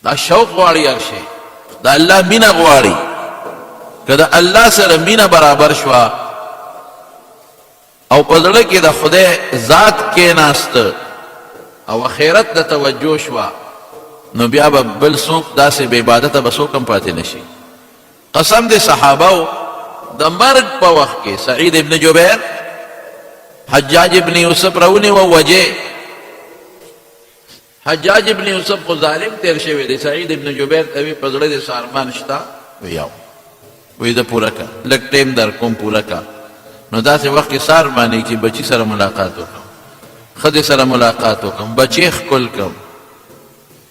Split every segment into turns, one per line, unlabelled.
دا شوق غواړي هر شی دا الله مینه غواړي که د الله سره مینه برابر شوه او په زړه کې د خدای ذات کېناسته او اخرت د توجه شوه نو بیا به بل څوک داسې بې عبادته به څوک هم پاتې نشي. قسم د صحابهو د مرګ په وخت کې سعید ابن جبیر حجاج ابن یوسف راونیوه وجې حجاج ابن یوسف خو ظالم تیر شوی دی. سعید ابن جبیر ته وی په زړه دې څه ارمان شته؟ وی وی د پوره کا لږ ټیم در کوم پوره کا. نو داسې وخت کې څه ارمانوي چې بچي سره ملاقات وکړم ښځې سره ملاقات وکړم بچې ښکل کړم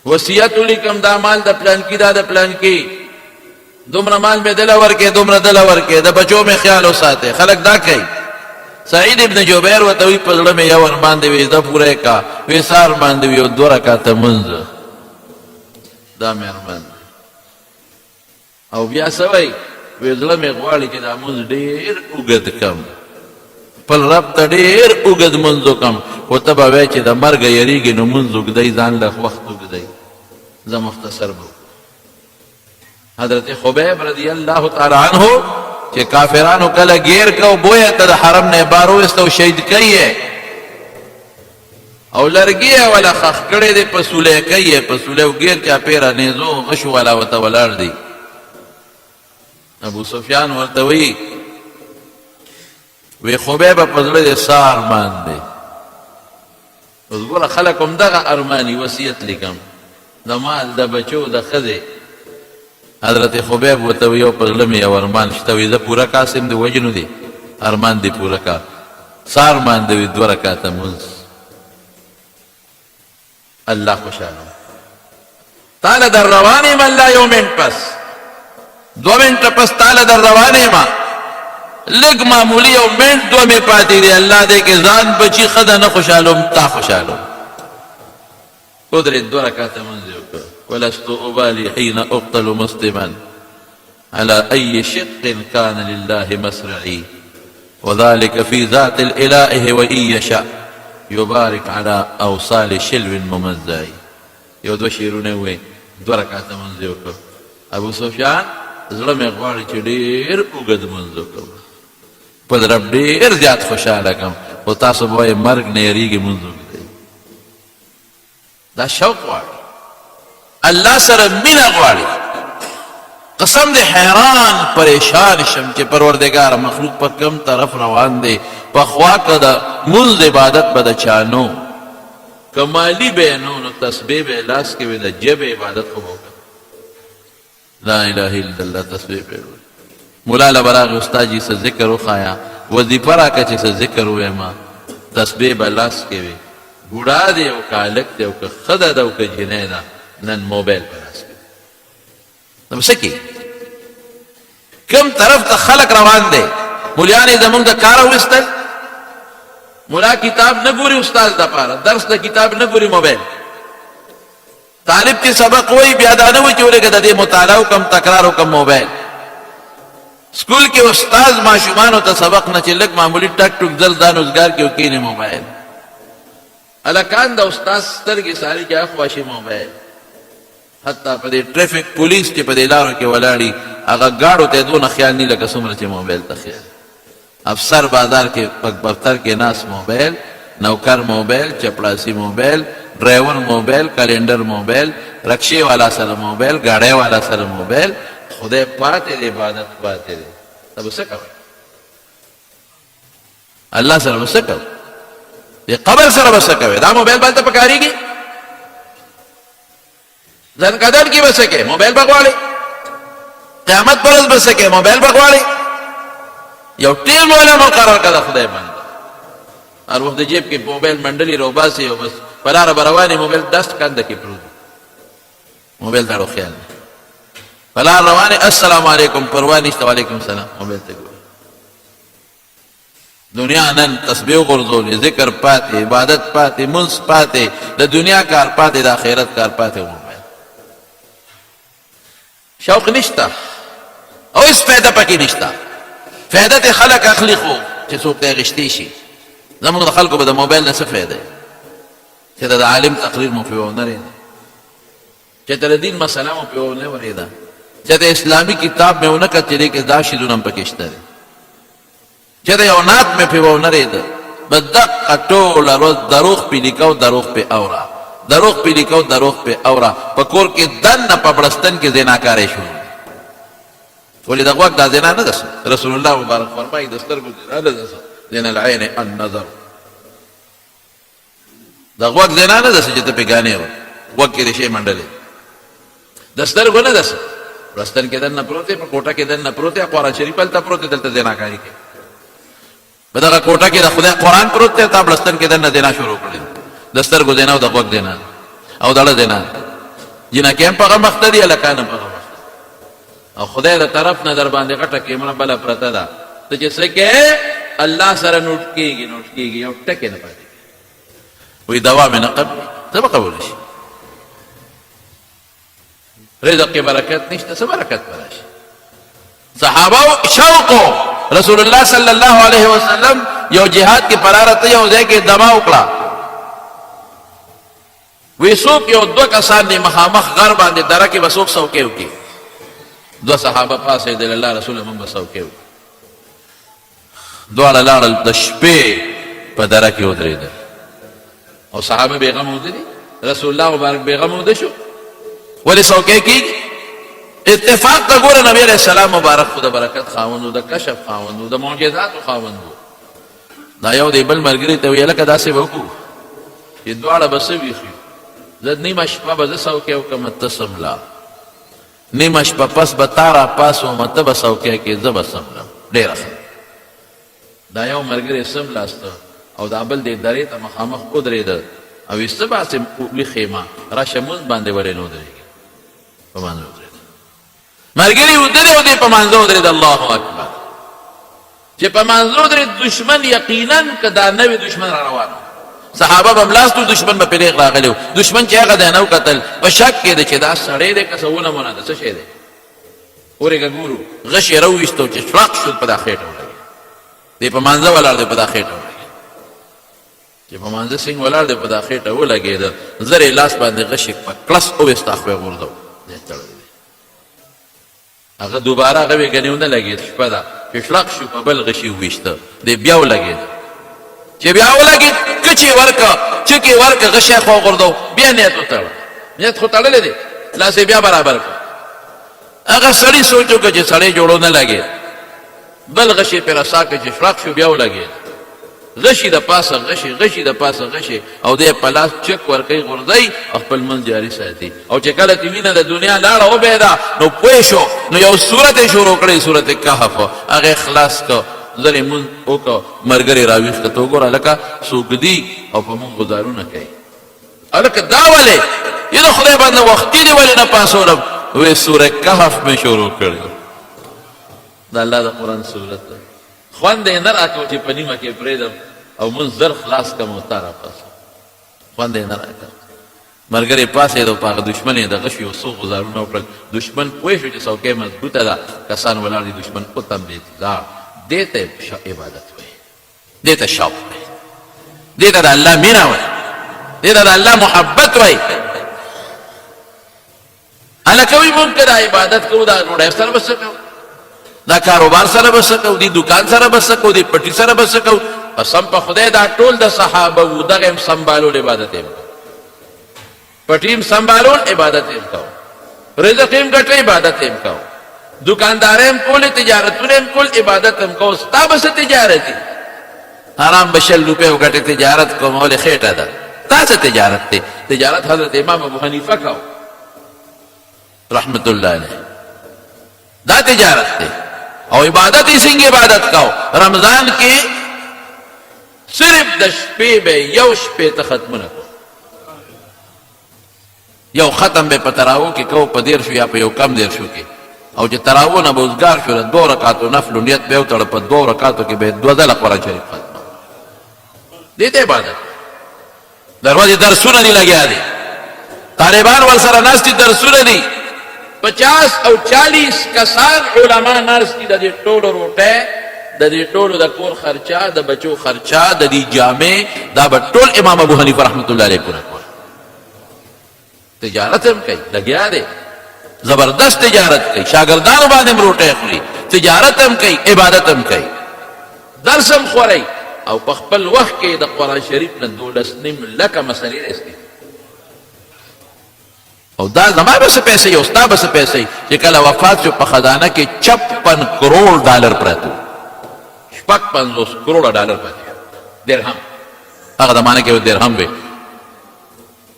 وصیت ولیکم دا مال د پلانکي دا د پلانکي دومره مال مې دله ورکې دومره دله ورکې د بچو مې خیال وساتې. خلک دا کوي. سعید ابن جبیر ورته وی په زړه مې یو ارمان دی وی زه پوره یې کا. وی څه ارمان دی وی یو 2 رکعته لمونځ دا مې ارمان دی. او بیا څه وایي وی زړه مې غواړي چې دا لمونځ ډېر اوږد کړم خپل رب ته ډېر اوږد لمونځ وکړم خو ته به وایې چې د مرګه یریږي نو لمونځ اوږدوي ځان له وخت اوږدوي. زه مختصر به حضرت خبیب رضی الله تعالی عنہ چې کافرانو کله گیر کو بویه ته د حرم نه بار وایسته او شهید کړی او لرګي ولا خخ کړی دی په سولی کوي په سولی او گیر چاپېره نیزو غشو والا ورته ولاړ دی. ابو سفیان ورته وی خبیبه په زړه دې څه ارمان دی؟ اوس ګوره خلک هم دغه ارماني وصیت لیکم د مال د بچو د ښځې. حضرت خبیب ورته وی یو په زړه مې یو ارمان شته وی زه پوره کاسم د وجنو دی ارمان دی پوره کا. څه ارمان دی وی 2 رکعته لمونځ. الله خوشحاله تاله در روانې من لا یو منټ پس 2 منټه پس تاله در روانې ما لږ معمولي یو منټ 2 مې پاتې دی. الله دی کې ځان بچي ښه نه خوشحالوم تا خوشحالوم. ودرېد 2 رکعته لمونځ یې وکړه. ولست أبالي حين أقتل مسلما على أي شق كان لله مسرعي وذلك في ذات الإله وإن يشاء يبارك على أوصال شلو ممزع. یو 2 شعرونه وې 2 رکعته لمونځ یې وکړ. ابو سفیان زړه مې غواړي چې ډېر اوږد لمونځ وکړم په رب ډېر زیات خوشحاله کړم خو تاسو به وایئ مرګ نه یېرېږي لمونځ وکړئ. دا شوق غواړي الله سره مینه غواړي. قسم دې حیران پریشان شم چې پروردګار مخلوق په کوم طرف روان دی. په خوا که د لمونځ عبادت به د چا نو که مالی به یې نو تسبیح به یې لاس کې وي د ژبې عبادت خو به وکړه. لا اله الا الله تسبیح به یې مولا له به راغی استاد جي څه ذکر وښایه وظیفه راکړه چې څه ذکر ووایم تسبیح به لاس کې وي. بوډا دی او که هلک دی او که ښځه ده او که جنۍ ده نن موبایل په لاس کې نو څه کوي کوم طرف ته خلک روان دی. مولیان یې زمونږ د کاره وایستل. مولا کتاب نه ګوري استاد دپاره درس د کتاب نه ګوري موبایل. طالب چې سبق وایي بیا دا نه وایي چې ولږه د دې مطالعه وکړم تکرار وکړم موبایل. سکول کې استاد ماشومانو ته سبق نه چې لږ معمولي ټک ټوک ځل دا روزګار کې وکینې موبایل. هلکان د استاد سترګې ساري چې اخواشي موبایل. حتی په دې ټریفک پولیس چې په دې لارو کې ولاړي هغه ګاډو ته دونه خیال نه لکه څومره چې موبایل ته خیال. افسر بازار کې دفتر کې ناس موبایل نوکر موبایل چپړاسي موبایل ډرایور موبایل کلندر موبایل رکشې والا سره موبایل ګاډۍ والا سره موبایل. خدای پاتې دی عبادت پاتې دی. ته به څه کوئ الله سره به څه کوئ دې قبر سره به څه کوئ دا موبایل باندې ته پکارېږي ځان قدر کې به څه کوې موبایل به غواړې قیامت پر ورځ به څه کوې موبایل به غواړې. یو ټیم مولا مقرر کړه د خدای باندې هر وخت د جیب کې موبایل منډلې راوباسي او بس په لاره به روان موبایل ډسټ کنده کې پروت موبایل ته اړو خیال په لاره روان السلام علیکم پروا نشته وعلیکم السلام موبایل ته ګوري. دنیا نن تسبیح غورځولې ذکر پاتې عبادت پاتې منځ پاتې د دنیا کار پاتې د آخرت کار پاتې موبایل. شوق نشته او هیڅ فایده پکې نشته. فایده ته خلک اخلي خو چې څوک ته غشتي شي. زموږ د خلکو به د موبایل نه څه فایده چې د عالم تقریر مو پرې ونه لري چې ته دین مسله مو په نه ورېده چې ته اسلامي کتاب مې ونه کتلې کې دا شیدونه هم پکې شته چې ته یو نات مې په ونه ورېده بدقه ټوله ورځ دروغ پې لیکو دروغ پې اورا دروغ پې لیکو دروغ پې اورا په کور کې دننه په بړستن کې زناکارۍ شروع ولې د غوږ دا زنا نه ده رسول الله مبارک فرمایي د سترګو زنا نه ده زنا العین النظر د غوږ زنا نه ده چې ته پې ګانې وه غوږ کې ریشې منډلې د سترګو نه ده بړستن کې دننه پروت دی په کوټه کې دننه پروت دی قرآن شریف هلته پروت دی دلته زناکاري کوي په دغه کوټه کې د خدای قرآن پروت دی تا بړستن کې دننه زنا شروع کړې د سترګو زنا او د غوږ زنا او دړه زنا جنکې هم په هغه مخته دي هلکان هم په هغه مخته او خدای د طرف نه در باندې غټه کیمره بله پرته ده ته چې څه کې الله سره نوټ کېږي یو ټکې نه پاتې وایي دوا مې نه قبلي څه به قبوله شي رزق کې برکت نشته څه برکت به راشي صحابه شوقو رسول الله صلی الله علیه وسلم یو جهاد کې فرارته یو ځای کې دما وکړه وی څوک یو دوه کسان دي مخامخ غر باندې دره کې به څوک څوکۍ وکړي دوه صحابه پاسېدل الله رسول هم به څوکۍ وکړي دواړه لاړل د شپې په دره کې ودرېدل او صحابه بېغمه وده دي رسول الله مبارک بېغمه وده شو ولې څوکۍ کېږي اتفاق ته ګوره نبی علیه السلام مبارک خو د برکت خاوند و د کشف خاوند و د معجزاتو خاوند و دا یو دی بل ملګري ته ویې لکه داسې به وکړو چې دواړه به څه ویښي زه نیمه شپه به زه څوکۍ وکړم ته سملا نیمه شپه پس به تا را پاسوم ته به څوکۍ کې زه به سملم ډېره ښه دا یو ملګری سملاسته او دا بل دې درې ته مخامخ ودرېده او یې څه باسې ویښې ما راشه مونځ باندې ولې نه ودرېږي په مانځه ودرېده ملګري ودرې او دې په مانځه ودرېد الله اکبر چې په مانځه ودرېد دشمن یقینا که دا نوی دشمن را روان صحابه به ملاستو دشمن به پرېغ راغلی و دشمن چې هغه دی نه وکتل په شک کې دی چې دا سړی دی که څه ونه ده څه شی دی ورېږه ګورو غش یې راوویستو چې شړق شو په دا خېټه ولګېد دی په مانځه ولاړ دی په دا خېټه ولګېد چې په مانځه سینګ ولاړ دی په دا خېټه ولګېده زر یې لاس باندې غش یې په کلس وویست اخ به یې غورځو دی تړلی دی هغه دوباره هغه وې ګنې ونه لګېد شپه ده چې شړق شو په بل غش یې وویسته دی بیا ولګېد چې بیا ولګېد کچې ورکه چکې ورکه غش یې خوا غورځو بیا نیت وتړه نیت خو تړلی دی لاس یې بیا برابر کړه هغه سړي سوچ وکړه چې سړی جوړو نه لګېد بل غش یې پرې رسا کړه چې شړق شو بیا ولګېد غشي د پاسه غشي د پاسه غشي او دی په لاس چک ورکوي غورځوي او خپل منځ جاري ساتي او چې کله چې وینه د دنیا لاړه وبهده نو پوه شو نو یو صورت یې شروع کړی صورت کهف هغه خلاص کړه زر یې مونځ وکړه ملګري راویښ کړه ته وګوره هلکه څوک دي او په مونږ ګزارونه کوي هلکه دا ولې یې د خدای باندې وختي دې ولې نه پاسولم وی سوره کهف مې شروع کړی د الله د قرآن صورت ده خوند یې نه راکړو چې په نیمه کې پرېږدم او مونځ زر خلاص کړم او تا راپاسم خوند یې نه راکړ ملګری پاڅېد په هغه دشمن یې د غشي یو څو ګزارونه وکړل دشمن پوه شو چې څوکۍ مضبوطه ده کسان ولاړ دي دشمن اوتم بې انتظار دې ته عبادت وایي دې ته شوق وایي دې ته د الله مینه وایي دې ته د الله محبت وایي هلکه وایي مونږ که دا عبادت کوو دا ډوډۍ سره به څه کوو دا کاروبار سره به څه کوو دې دکان سره به څه کوو دې پټي سره به څه کوو قسم په خدای دا ټول د صحابه وو دغه هم سنبالول عبادت یې پټیم سنبالول عبادت یې کوو رزق یې ګټه عبادت یې کوو دکاندار هم کول تجارتونه هم کول عبادت هم کوو ستا به څه تجارت دی حرام به 100 روپۍ وګټې تجارت کوم ولې خېټه ده تا څه تجارت دی تجارت حضرت امام ابو حنیفه کوو رحمت الله علیه دا تجارت دی او عبادت یې څنګه عبادت کوو رمضان کې صرف د شپې به یو شپې ته ختمونه کوو یو ختم به په تراوو کې کوو په 10 یا په یو کم 10 کې او چې تراوو نه به اوزګار شو 2 رکعاتو نفل نیت به وتړه په 2 رکعاتو کې به 2 ځله قرآن شریف ختم دې ته عبادت دروازې درسونه دي لګیا دي طالبان ورسره ناست دي درسونه دي 50 او 40 کسان علما ناست دي د دې ټولو روټۍ د دې ټولو د کور خرچه د بچو خرچه د دې جامې دا به ټول امام ابو حنیفه رحمت الله علیه پوره کول تجارت هم کوي لګیا دی زبردست تجارت کوي شاګردانو باندې مروټه اخلي تجارت هم کوي عبادت هم کوي درس هم خوري او په خپل وخت کې د قرآن شریف نه 12.5 لکه مسلې راځي او دا زما بس پیسې او ستا بس پیسې چې کله وفات شو په خزانه کې 56 کروڑ ډالر پراته 56 کروڑ ډالر پراته درهم هغه زمانه کې درهم وي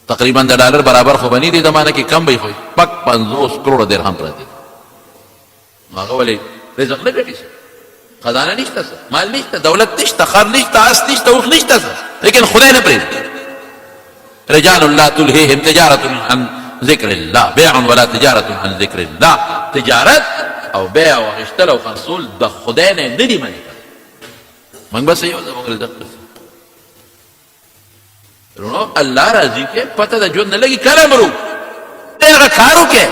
تقریبا د ډالر برابر خو بني دي زمانه کې کم وي خو 55 کروڑ درهم پراته هغه ولې رزق نه ګټي خزانه نشته مال نشته دولت نشته خر نشته اس نشته اوخ نشته لیکن خدای نه پرې رجال لا تلهيهم تجارة عن ذکر الله بیع ولا تجارة عن ذکر الله تجارت او بیع او غشتل او خرصول د خدای نه نه دي مني موږ بس یو زموږ د نو الله راضي کې پته د ژوند نه لګي کله مرو هغه کارو کې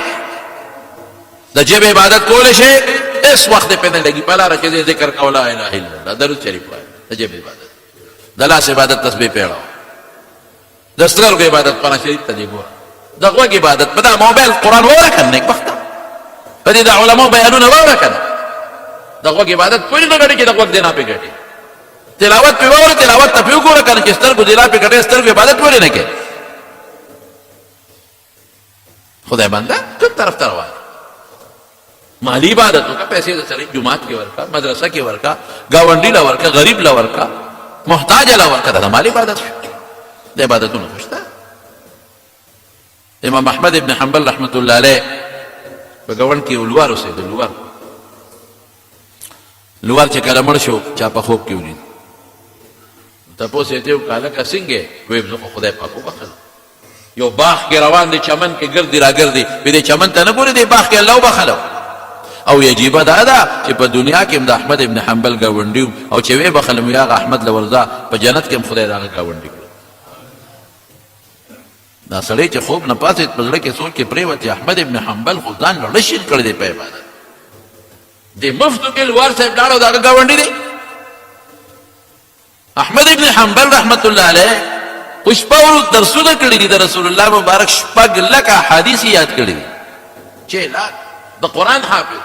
د جيب عبادت کول شي اس وخت په نه لګي په لار کې ذکر کولا لا اله الا الله درود شریف وایي د جيب عبادت د لاس عبادت تسبیح پیړو د سترګو عبادت قرآن شریف ته دی ګور د غوږ عبادت په دا موبایل قرآن وره کنه نیک بخت په دې د علماء بیانونه وره کنه د غوږ عبادت کوئی نه غړي کې د غوږ دینا په ګټي تلاوت په وره تلاوت ته په ګوره کنه چې سترګو دینا په ګټي سترګو عبادت ولې نه کې خدای بنده کوم طرف ته روان مالی عبادتوں کا پیسے سره جماعت کې ورکا مدرسه کې ورکا گاونډي لا ورکا غریب لا ورکا محتاج لا ورکا دا مالی عبادت د عبادتونو خوشته امام احمد ابن حنبل رحمت الله علیه په گاوند کې ولوار اوسېد لوار چې کله مړ شو چا په خوب کې ولید تاسو ته یو کاله کا څنګه وې زه خدای پاک وبخل یو باغ کې روان دي چمن کې ګرځي را ګرځي په دې چمن ته نه ګوري دې باغ کې الله وبخلو او یجیب دا چې په دنیا کې د احمد ابن حنبل گاونډي او چې وې بخلم یا احمد لورزا په جنت کې خدای راغی گاونډي دا سړی چې خوب نه پاتې په زړه کې سوچ کې پریوت احمد ابن حنبل خو ځان لړشل کړی دی په عبادت دې مفتو کې لوار صاحب لاړو دا گاونډي دی احمد ابن حنبل رحمت الله علیه پښپاو درسونه کړی دي د رسول الله مبارک شپږ لکه حدیث یاد کړی دي چې لا د قرآن حافظ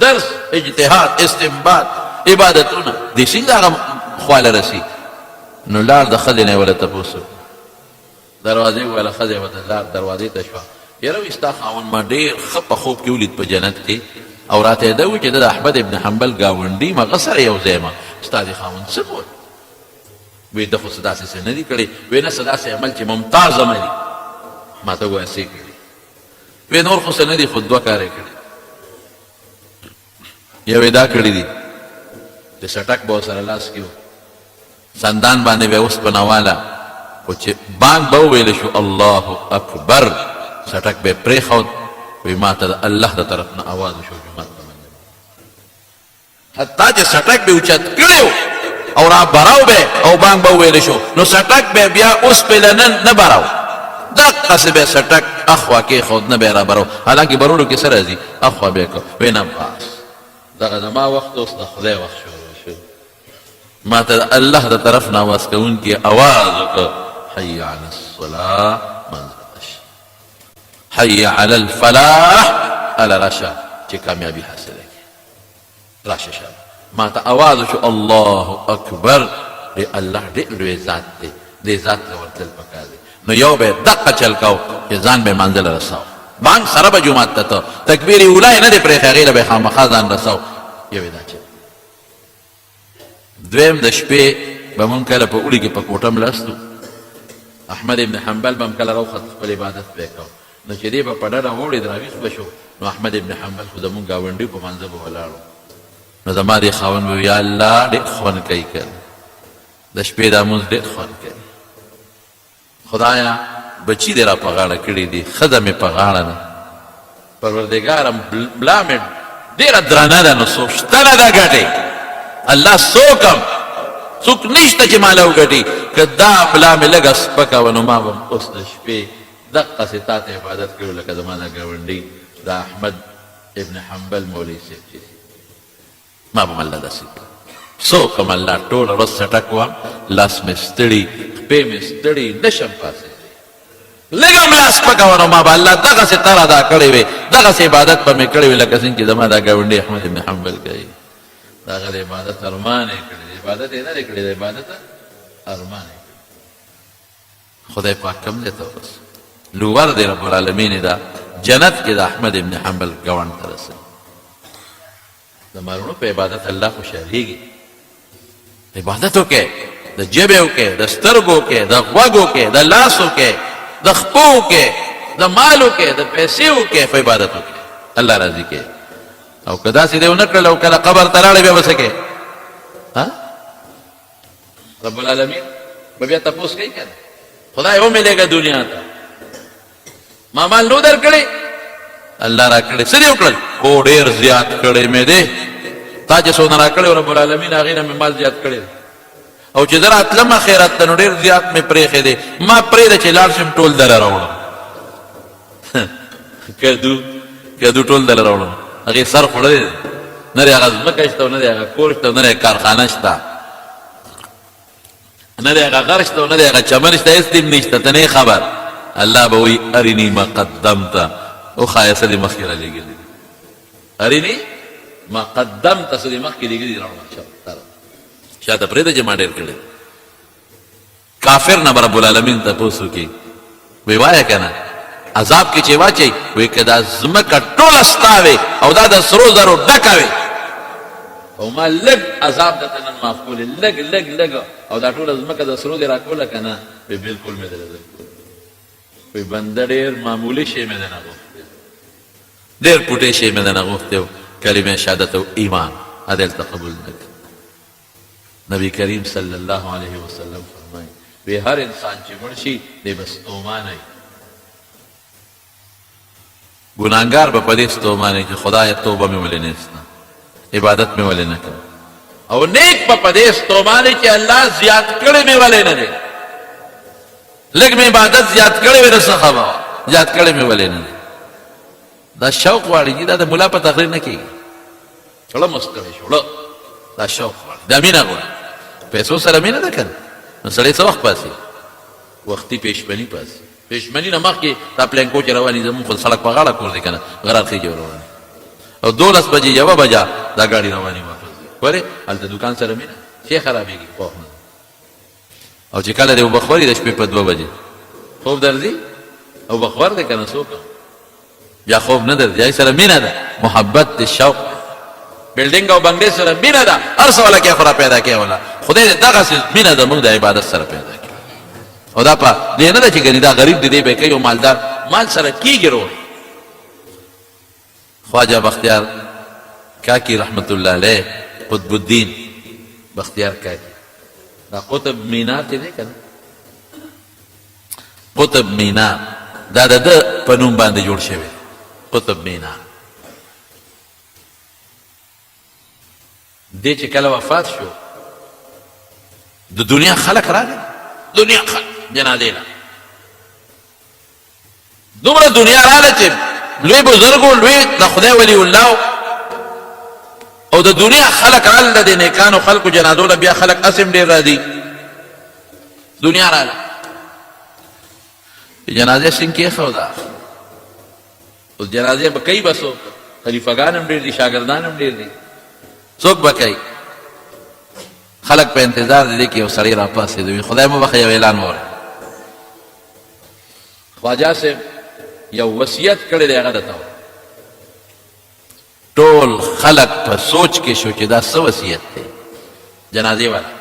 درس اجتهاد استنباط عبادتونه دې څنګه خواله رسی نو لار د خدای ولا تاسو دروازه ولا خدای وته لار دروازه ته شو یره وستا خاون ما ډیر خپ خوب کې ولید په جنت کې او راته دا و چې د احمد ابن حنبل گاونډي ما غسر یو زېما استاد خاون څه وو وې د خو صدا سي نه دي کړي وې نه صدا سي عمل چې ممتاز عملي ما ته وې سي کړي وې نور خو نه دي خود دوه کار کړي یو دا کړی دي د سټک بو سره لاس کېو سندان باندې به اوس پناواله او چې بانګ به ویل شو الله اکبر سټک به پرې خو وې ما ته الله د طرف نه आवाज شو جمعه حتی چې سټک به اوچت کړو او را براو به او بانګ به ویل شو نو سټک به بیا اوس په لنن نه براو دا قصبه سټک اخوا کې خود نه به را براو حالانکه برونو کې سره دي اخوا به کو وینم پاس دغه زما وخت اوس د خدای وخت شو ما ته الله د طرف نه आवाज کوونکی आवाज وکړ حي على الصلاه منزلش حي على الفلاح على رشا چې کامیابی حاصله کی راشه شه ما ته आवाज شو الله اکبر دی الله دې لوی ذات دې ذات ورتل پکا دي نو یو به دقه چل کاو چې ځان به منزل رساو بانګ سره به جمعه ته تکبیر اولای نه دې پرې خیره به خامخا ځان رساو یو دا چې دویم د شپې به مونږ کله په اوړي کې په کوټه ملاستو احمد ابن حنبل به کله راوخت خپل عبادت وکاو نو چې دې په ډډه وړي دراویس بشو نو احمد ابن حنبل خو زمونږ گاونډي په منځ به ولاړو نو زما دې خاون وی یا الله دې خون کوي کړ د شپې د مونږ دې خون کوي خدایا بچی دې را په غاړه کړی دي خدمه په غاړه نه پروردګارم بلا مې ډېر درانه ده نو سوچتنه ده ګټي الله سوکم څوک نشته چې مال وګټي کدا بلا مې لګ سپکا ونو ما هم اوس د شپې دقه ستات عبادت کړو لکه زمانہ گاونډي دا احمد ابن حنبل مولوی صاحب ما به الله داسې سوکم الله ټول ورځ سټک وم لاس مې ستړي خپې مې ستړي نشم پاسې لږم لاس پکوه نو ما به الله دغسې تر ادا کړی وې دغسې عبادت به مې کړی وې لکه څنګه چې زما دا ګاونډي احمد بن حنبل کوي د هغه د عبادت ارمان یې کړی دی عبادت یې نه دی کړی د عبادت ارمان یې کړی خدای پاک کوم دی ته ورس لوور دی رب العالمین دا جنت کې د احمد بن حنبل ګاونډ ته رسوي د مالونو په عبادت الله خوشحالېږي عبادت وکړئ د ژبې وکړئ د سترګو وکړئ د غوږ وکړئ د لاس وکړئ د خپو وکړئ د مال وکړئ د پیسې وکړئ په عبادت وکړئ الله راضي کوي او که داسې دی ونه کړل او کله قبر ته لاړې بیا به څه کوې رب العالمین به بیا تپوس کوي که نه خدای وملېږه دنیا ته ما مال نو در کړی الله را کړی څه دې وکړل خو ډېر زیات کړی مې دی تا چې څونه را کړی رب العالمین هغې نه مې مال زیات کړی او چې زه راتلم آخرت ته نو ډېر زیات مې پرېښی دی ما پرېږده چې لاړ شم ټول دله راوړم کدو ټول دله راوړم هغې سر خوړلی دی نه دی هغه ځمکه شته او نه دی هغه کور شته او نه دی کارخانه شته نه دی هغه غر شته او نه دی هغه چمن شته هېڅ دې نشته ته نه خبر الله به وایي ارني ما قدمته وښایه څه دې مخکې را لېږلي دي ارني ما قدمته څه دې مخکې لېږلي دي راوړه شاته پرېږده چې ما ډېر کړی کافر نه به رب العالمین تپوس وکړي وی وایه که نه عذاب کې چې واچوي وی که دا ځمکه ټوله ستا وې او دا د سرو زرو ډکه وې او ما لږ عذاب درته نن معاف کولې لږ لږ لږ او دا ټوله ځمکه د سرو دې را کوله که نه وی بلکل مې درته وی بنده ډېر معمولي شی مې دنه غوښتې ډېر پوټې شی مې دنه غوښتې و کلمې شهادت او ایمان هدلته قبول نه کړ نبی کریم صلی الله علیه وسلم فرمایي وی هر انسان چې مړ شي دی به ستومانه ګناهګار به په دې ستومانه چې خدایه توبه مې ولې نه ایسته عبادت مې ولې نه کړه او نیک به په دې ستومانه چې الله زیات کړی مې ولې نه دی لږ مې عبادت زیات کړی وې نو څه خبره زیات کړی مې ولې نه دی دا شوق غواړي چې دا د ملا په تقریر نه کېږي چړه مسکړی شوړه دا شوق غواړي دا مینه غواړي پیسو سره مینه ده که نه نو سړی څه وخت پاسي وختي پیشمني پاسي پیشمني نه مخکې دا پلینکو چې رواني زمونږ خو د سړک په غاړه کور دی که نه غرار خېجې رواني او 12 بجې 1 بجه دا ګاډي رواني واپس دی ګورې هلته دوکان سره مینه شی خرابېږي پوه نه او چې کله دی وبخوري د شپې په 2 بجې خوب درځي او بخور دی که نه څوک بیا خوب نه درځي هغې سره مینه ده محبت د شوق بلډینګ او بنګلې سره مینه ده هر څه والا کې خورا پیدا کړې والا خدای دې دغسې مینه د موږ د عبادت سره پیدا کړي او دا په دې نه ده چې ګنې دا غریب دی دی به کوي او مالدار مال سره کېږي روح خواجه بختیار کاکی رحمت الله علیه قطب الدین بختیار کاکی دا قطب مینار چې دی که نه قطب مینار دا د ده په نوم باندې جوړ شوی قطب مینار دې چې کله وفات شو د دنیا خلق راغی دنیا خلق جنازې له دومره دنیا راغله چې لوی بزرګو لوی د خدای ولی الله او د دنیا خلق راغله د نیکانو خلقو جنازو له بیا خلق اسم ډېر راځي دنیا راغله جنازې څنګه کېښوده اوس جنازې به کوي به څوک خلیفګان هم ډېر دي شاګردان هم ډېر دي څوک به کوي خلق په انتظار دی کې یو سړی را پاڅېد خدای مو بخښه یو اعلان ووایه خواجه صاحب یو وصیت کړی دی هغه درته ټول خلق په سوچ کې شو چې دا څه وصیت دی جنازې والا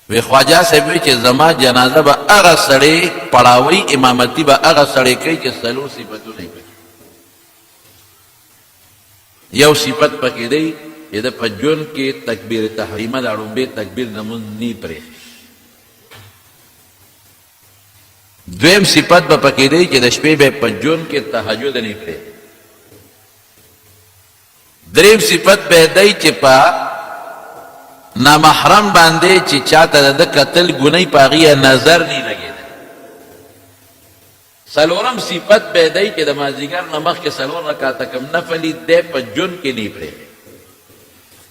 وی خواجه صاحب وی چې زما جنازه به هغه سړی پړاوی امامتي به هغه سړی کوي چې 4 صفتونه یې پکې یو صفت پکې دی چې د په ژوند کې تکبیر تحریمه د اړومبې تکبیر لمونځ نه پرېږدي دویم صفت به پکې دی چې د شپې به په ژوند کې تهجد نه پرېږدي دریم صفت به دی چې په نامحرم باندې چې چاته د قتل ګناه په هغې نظر نه لګېدی څلورم صفت به دی چې د مازدیګر نه مخکې 4 رکعته کم نفلي دی په ژوند کې نه پرېږدي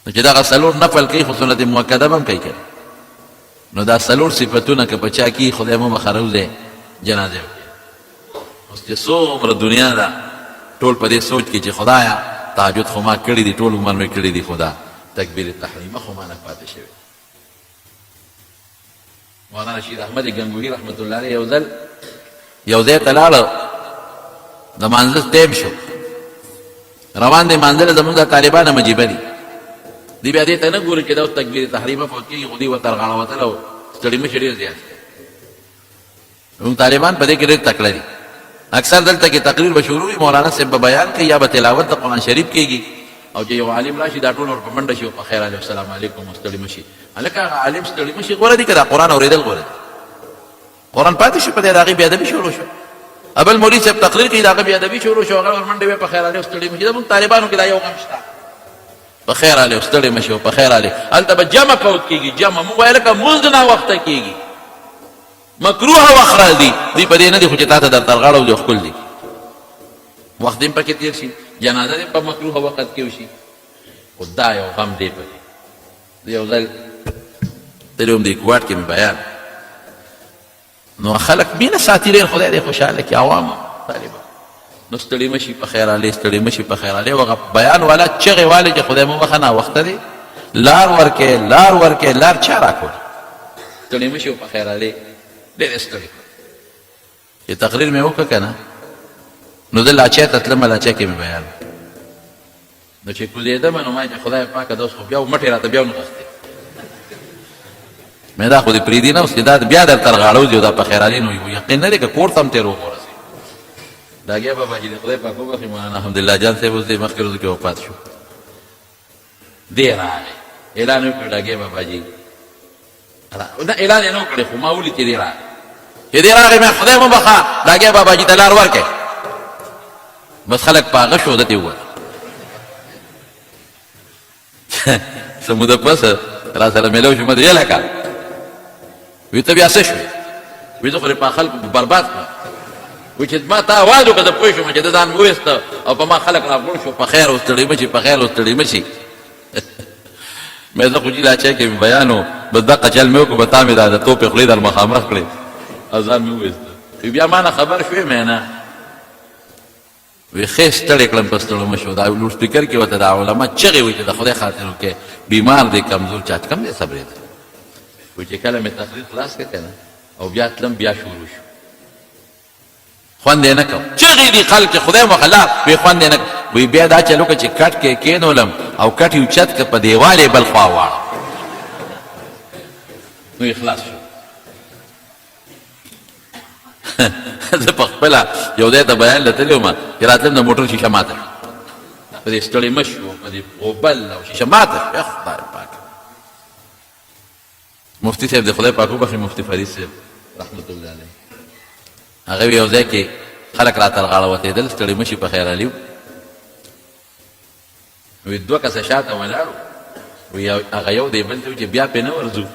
نو چې دغه 4 نفل کوي خو سنت مؤکده به هم کوي نو دا 4 صفتونه که په چا کي خدای مو مخروز دی جنازه وکړي. اوس چې څومره دنیا ده ټول په دې سوچ کې چې خدایا تهجد خو ما کړي دي ټول عمر مې کړي دي خدا تکبیر تحریمه خو ما نه پاتې شوی. مولانا رشید احمد گنگوهی رحمت الله علیه یو ځای ته لاړه د مانځه ټیم شو روان دی مانځله زمونږ د طالبانو مجیبه دي دی بیا دې ته نه ګوري چې دا اوس تکبیر تحریمه فوت کېږي خو دوی ورته رغاړه وتله ستړي مشي ډېر زیات زمونږ طالبان په دې کې ډېر تکړه دي. اکثر دلته کې تقریر به شروع وي مولانا صاحب به بیان کوي یا به تلاوت د قرآن شریف کېږي او چې یو عالم راشي دا ټول ور په منډه شي په خیر السلام علیکم ستړي مشي هلکه هغه عالم ستړي مشي غوره دي که دا قرآن اورېدل غوره دي. قرآن پاتې شو په دې د هغې بېادبي شروع شو ابل مولوي صاحب تقریر کوي د هغه بېادبي شروع شو هغه ور منډه وی په خیر علی ستړي مشي زموږ طالبانو کې دا یو غم شته په خیر علی ستړي مشي په خیر علی هلته به جمع فوت کېږي جمع موږ وایو لکه مونځ ناوخته کېږي مکروه وخت راځي دوی په دې نه دي خو چې تا ته در ترغاړه او ښکل دي وخت دې پکې تېر شي جنازه دې په مکروه وخت کې وشي خو دا یو غم دی پکې یو ځل تللی وم د کوټ کې مې بیان نو خلک مینه ساتي ډېر خدای دې خوشحاله کړي عوام طالبان نو ستړي مشي په خیر علی ستړي مشي په خیر علی وغه بیان والا چغې والې چې خدای مو بخښه ناوخته دی لار ورکې لار ورکې لار چا راکړ ستړي مشي په خیر علی ډېر ستړي چې تقریر مې وکړه که نه نو زه لاچۍ ته تلم لاچۍ کې مې بیان نو چې کوزېدم نو ما چې خدای پاکه دا اوس خو بیا مټې راته بیا ونغښتې مې دا خو دې پرېږدي نه اوس چې دا بیا در ترغاړه وځي دا په خیر علي نو یقین نه دی که کور ته هم تېر وغورځي دا ګیا بابا چې د خدای پاک وبخښي مولانا حمدالله جان صاحب اوس دې مخکې ورځو کې وفات شو دی راغی اعلان وکړ ډاګې بابا جي نه اعلان یې نه وکړې خو ما ولید چې دی راغی چې دی راغی مې خدای وبخښه ډاګې بابا جي ته لار ورکړې بس خلک په هغه شو ده ته وویل څه موده پس را سره میلاو شو ما ته یې لکه وی ته بیا څه شوې وی زه خو دې په خلکو برباد کړم وی چې ما ته اواز وکړه زه پوه شوم چې ده ځان وویسته او په ما خلک راغونډ شو په خیر اوس ستړي مشي په خیر اوس ستړي مشي مې زه خو جي لاچۍ کې مې بیان و بس دقه چل مې وکړو به تا مې دا د توپې خولې در مخامخ کړې او ځان مې وویسته وی بیا ما نه خبر شوې مې نه وی ښې ستړی کړم په ستړو مشو دا لوډ سپیکر کې ورته دا علما چغې وایي چې د خدای خاطر وکړې بیمار دی کمزور چا کم دی صبرېده وی چې کله مې تقریر خلاص کړه که نه او بیا تلم بیا شروع شو خوند یې نه کوم چغې دي خلک چې خدای مخلا وی خوند یې نه وی بیا دا چل وکړه چې کټ کې کېنولم او کټ یې اوچت کړه په دیوال یې بل خوا واړه نو یې خلاص شو زه په خپله یو ځای ته بیان له تللی وم چې راتلم د موټر شیشه ماته په دې ستړي مشي و په دې غوبل او شیشه ماته یا خدای پاک مفتي صاحب د خدای پاک وبخښي مفتي فرید صاحب رحمت الله علیه هغه یو ځای کې خلک راته غاړه وتېدل ستړي مشي په خیر علي وی دوه کسه شاته ولاړو وی هغه یو دی بل ته وی چې بیا پې نه ورځو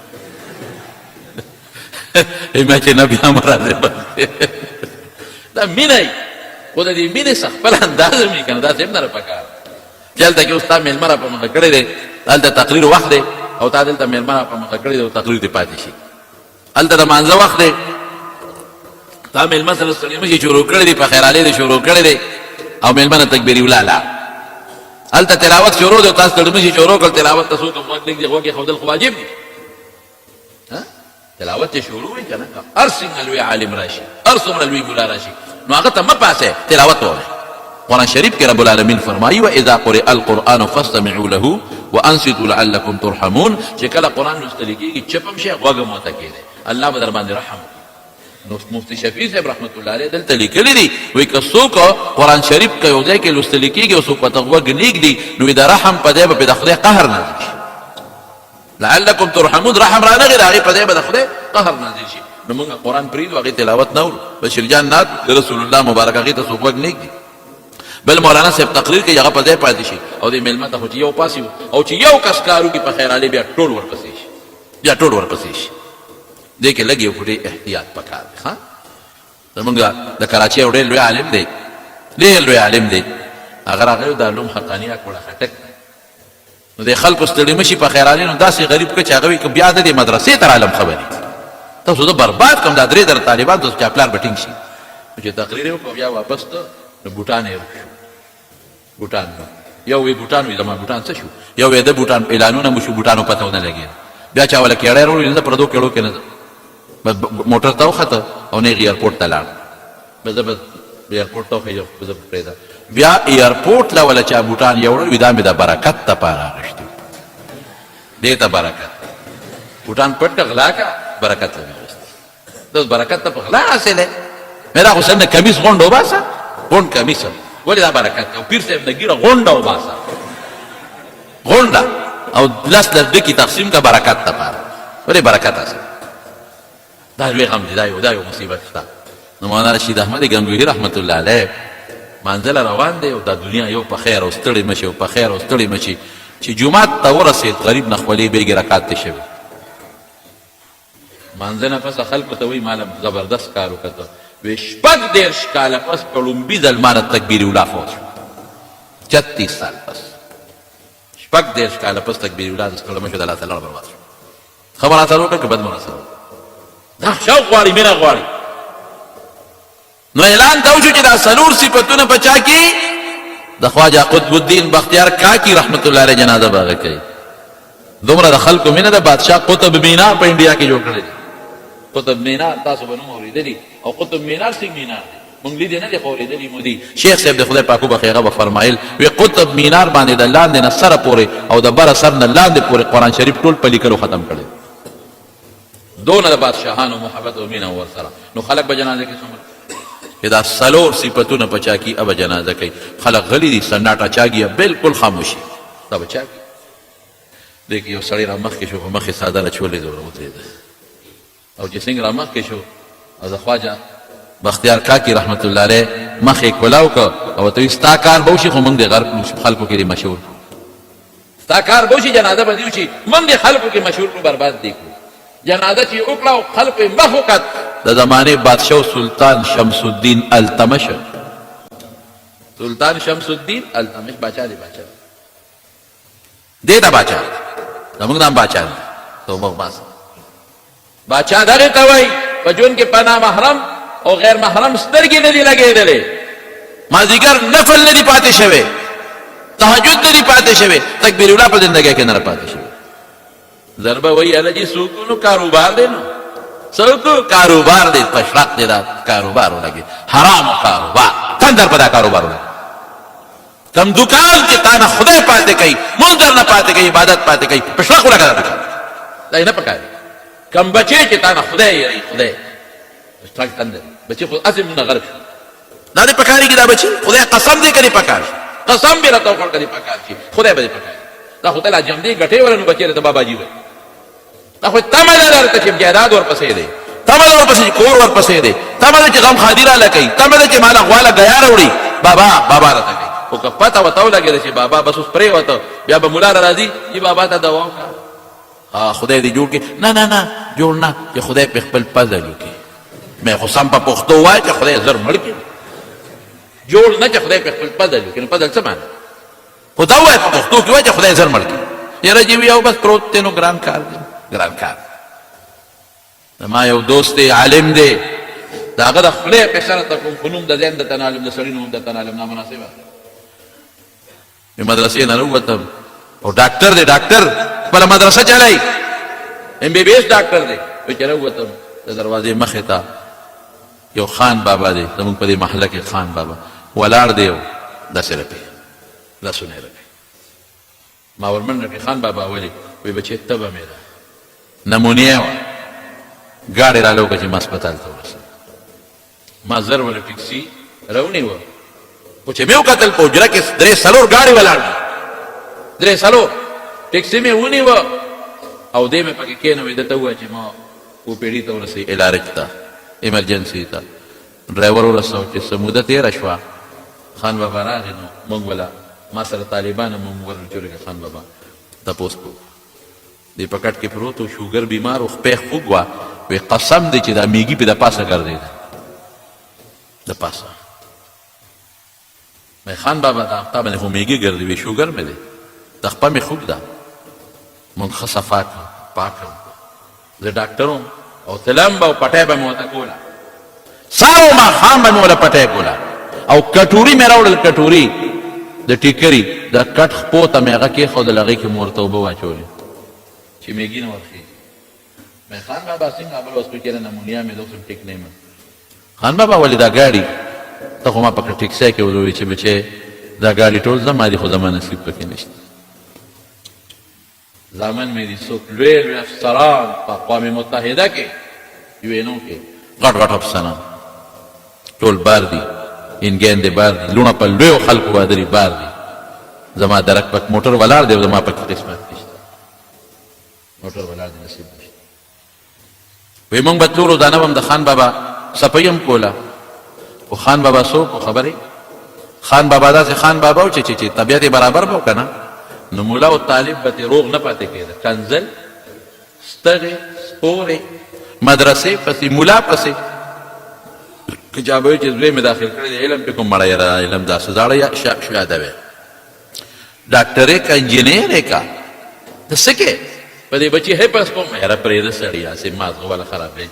ما چې نه بیا هم راځې دا مینه یي خو د دې مینې څه خپل اندازه مې که نه داسې هم نه راپکار چې هلته کې اوس تا مېلمه را په مخه کړی دی هلته تقریر وخت دی او تا دلته مېلمه را په مخه کړی دی او تقریر دې پاتې شي هلته د مانځه وخت دی تا مېلمه سره ستړي مشي شروع کړی دی په خیرالې دې شروع کړی دی او مېلمه نه تکبیر ولاړه هلته تلاوت شروع دی او تا ستړي مشي شروع کړل تلاوت ته څوک غوږ نږدې غوږ ایښودل خو واجب دي تلاوت ته شروع وي که نه هر څومره لوی عالم راشي هر څومره لوی مولا راشي نو هغه ته مه پاسئ تلاوت ووایئ قرآن شریف کې رب العالمین فرمایي واذا قرئ القرآن فاستمعوا له وانصتوا لعلكم ترحمون چې کله قرآن لوستل کېږي چپ هم شئ غوږ هم ورته کېږدئ الله به در باندې رحم وکړي نو مفتي شفیع صاحب رحمت الله علیه دلته لیکلي دي وایي که څوک قرآن شریف که یو ځای کې لوستل کېږي او څوک ورته غوږ نږدي نو د رحم په ځای به د خدای قهر نازل شي لعلكم ترحمون رحم را نغی د هغې په ځای به د خدای قهر نازل شي نو موږ قرآن پرېږدو هغې تلاوت نه اورو بشیر جان نعت د رسول الله مبارک هغې ته څوک غوږ نږدي بل مولانا صاحب تقریر کوي هغه په ځای پاتې شي او د مېلمه ته خو چې یو پاسي او چې یو کس کار وکړي په خیرالې بیا ټول ورپسې شي بیا ټول ورپسې شي دې کې لږ یو خو ډېر احتیاط پکار دی ښه زمونږ د کراچۍ یو ډېر لوی عالم دی ډېر لوی عالم دی هغه راغلی د علوم حقانیه کوړه خټک نو د خلکو ستړي مشي په خیرالې نو داسې غریب که چې هغه وي که بیا د دې مدرسې تر عالم خبرې تاسو زه برباد کړم دا درې در طالبان تاسو چا پلار به ټینګ شي چې تقریر یې وکړو بیا واپس ته نو بوټان یې بوټان یو وی بوټان وي زما بوټان څه شو یو وی د بوټان اعلانونه مو شو بوټانو پته ونه لګېده بیا چا ولا کېړی وروړي نه پردو کېړو کې نه بس موټر ته وخته او نه ایرپورټ ته لاړ بس زه بس ایرپورټ ته وخېږم زه پرېږده بیا ایرپورټ له ولا چا بوټان یوړل وي دا مې د برکت دپاره اخېستي دې ته برکت بوټان پټ کړه غلا کړه برکت له مې اخېستي دا برکت ته په غلا حاصل دی مې دا خو سر نه کمیس غونډ وباسه غونډ کمیس ولې دا برکت او پیر صاحب نه ګیره غونډه وباسه غونډه او لس ډکي تقسیم کا برکت دپاره ولې برکت حاصل دا لوی غم دی دا یو مصیبت شته نو مولانا رشید احمد گنگوهی رحمت الله علیه منزل روان دی او دا دنیا یو په خیر او ستړی مشي او په خیر او ستړی مشي چې جمعات ته ورسېد غریب نه خولې بیګې رکات ته شوي منځه نه پس خلکو ته وایي ماله زبردست کار وکړه وی شپږ دېرش کاله پس په لومبي ځل مانه تکبیر اولا فوت شو 36 سال پس شپږ دېرش کاله پس تکبیر اولا د ستړی مشو د الله تعالی برباد شو خبره سره وکړه که بد مو رسوه دا شوق غواړي مینه غواړي نو اعلان ته وشو چې دا څلور صفتونه په چا کې د خواجه قطب الدین بختیار کاکی رحمت الله علیه جنازه به هغه کوي دومره د خلکو مینه ده بادشاه قطب مینار په انډیا کې جوړ کړی قطب مینار تاسو به نوم اورېدلي او قطب مینار څنګه مینار دی مونږ لیدې نه دی خو اورېدلي مو دي شیخ صاحب د خدای پاک وبخښي هغه به فرمایل وی قطب مینار باندې د لاندې نه سره پورې او د بره سر نه لاندې پورې قرآن شریف ټول په لیکلو ختم کړی دونه د بادشاهانو محبت او مینه ورسره نو خلک به جنازه کې څومره چې دا څلور صفتونه په چا کې ابه جنازه کوي خلک غلي دي سناټه چاګي بالکل خاموشي دا به چا کوي دیکھ یو سړی را مخکې شو خو مخې څادره چولې ده ورودرېده او چې څنګه را مخکې شو او د خواجه بختیار کاکی رحمت الله علیه مخ یې کولاو که او ورته وایي ستا کار به وشي خو موږ د غرب خلکو کې دې مشهور ستا کار به وشي جنازه به دې وشي موږ د خلکو کې مشهور کړو برباد دې کړو جنازه چې وکړه او خلکو یې مخ وکت د زمانې بادشاه سلطان شمس الدین التمش سلطان شمس الدین التمش باچا دی باچا دې ته باچا زموږ نام باچا دی تو موږ باسه باچا دغې ته وایي په ژوند کې په نامحرم او غیر محرم سترګې نه دي لګېدلې مازدیګر نفل نه دي پاتې شوی تهجد نه دي پاتې شوی تکبیر اولا په زندګۍ کې نه پاتې شوی ضربه وایي هله چې څوک نو کاروبار دی نو څوک کاروبار دی پشرق دی دا کاروبار ولګي حرام کاروبار تندر په دا کاروبار ولګي کم دکان چې تا نه خدای پاتې کوي منظر نه پاتې کوي عبادت پاتې کوي پشرق ولګه دا دکان دا نه پکاري کم بچی چې تا نه خدای یری خدای پشرق تندر بچی خو عزم نه غرق دا دې پکاري کې دا بچی خدای قسم دې کوي پکار قسم به راته وکړ کوي پکار شي خدای به دې پکاري دا خو ته جام دې غټې ورنو بچی ته بابا جی وای دا خو تمه نه درته چې جیداد ورپسې دی تمه نه ورپسې کور ورپسې دی تمه نه چې غم خادیره لکې تمه نه چې مالا غواله غیا راوړي بابا راته کوي خو که پته ورته ولګېده چې بابا بس اوس پرېوته بیا به ملا راځي چې بابا ته دوا وکړه خدای دې جوړ کړي نه جوړ نه چې خدای په خپل پزل وکړي مې خو سم په پښتو وایي چې خدای زر مړ کړي جوړ نه چې خدای په خپل پزل وکړي نو پزل څه معنی خو دا وایي په پښتو کې وایي چې خدای زر مړ کړي یاره چې وي او بس پروت دی نو ګران کار دی ګران کار ما یو دوست دی عالم دی د هغه د خولې پېښه راته کوم خو نوم د ځان درته نه عالم د سړي نوم درته نه عالم نامناسبه مې مدرسې نه راووتم او ډاکټر دی ډاکټر خپله مدرسه چلوي MBBS ډاکټر دی وایي چې راووتم د دروازې مخې ته یو خان بابا دی زموږ په دې محله کې خان بابا ولاړ دی او داسې رپي لاسونه یې رپي ما ورمنډه کې خان بابا ولي وی بچې تبه مې ده نمونې یې وه ګاډې را لوکه چې ما هسپتال ته ورسېد ما زر وله ټکسي راونیوه خو چې مې وکتل په حجره کې 3-4 ګاډې ولاړ دي 3-4 ټکسي مې ونیوه او دې مې پکې کېنوې ده ته ووایه چې ما اوپېډي ته ورسوي الارج ته ایمرجنسي ته ډرایور ورسو چې څه موده تېره شوه خان بابا راغی نو موږ وله ما سره طالبان هم ورجوړېږه خان بابا تپوس کو دې په کټ کې پروت و شوګر بیمار و خپې خوږ وه وی قسم دی چې دا میږي پې د پاسه ګرځېده د پاسه مې خان بابا دا تا باندې خو میږي ګرځي وی شوګر مې دی تخپه مې خوږ ده مونږ ښه صفا کړو پاک کړو زه ډاکټر وم او تلمبه او پټی به مې ورته کوله، سهار او ماښام به مې ورله پټی کوله. او کټوري مې راوړل، کټوري د ټیکري د کټ خپو ته مې هغه کېښودل، هغې کې مې ورته اوبه واچولې چې میګي نه ورخېږي. مې خان بابا څنګه بل وس پکې نمونیا مې دوسم ټیک نه یم. خان بابا ولې دا ګاډي ته خو ما پکې ټیکسۍ کې وویل چې بچې دا ګاډي ټول زما دي خو زما نصیب پکې نشته. زامن مې دي څوک لوی لوی افسران په اقوام متحده کې UN کې غټ غټ افسران ټول بار دي، انګین دې بار دي، لوڼه په لویو خلکو بادري بار دي. زما درک پک موټر ولاړ دی او زما پکې قسمت نشته، موټر ولاړ دی نصیب نشته. وی مونږ به تلو روزانه به هم د خان بابا صفۍ هم کوله. خو خان بابا څوک خبرې، خان بابا داسې خان بابا و چې طبیعت یې برابر به و که نه، نو ملا او طالب به ترې روغ نه پاتې کېده. کنزل، ستغې، سپورې، مدرسې پسې، ملا پسې. که چا به وي چې زوی مې داخل کړی دی علم پې کوم مړی را علم داسې زاړه شاده وی ډاکټرې که انجینیرې که ته څه کې په دې بچي حفظ کوم یاره پرېږده سړي هسې مازغه والا خراب دی.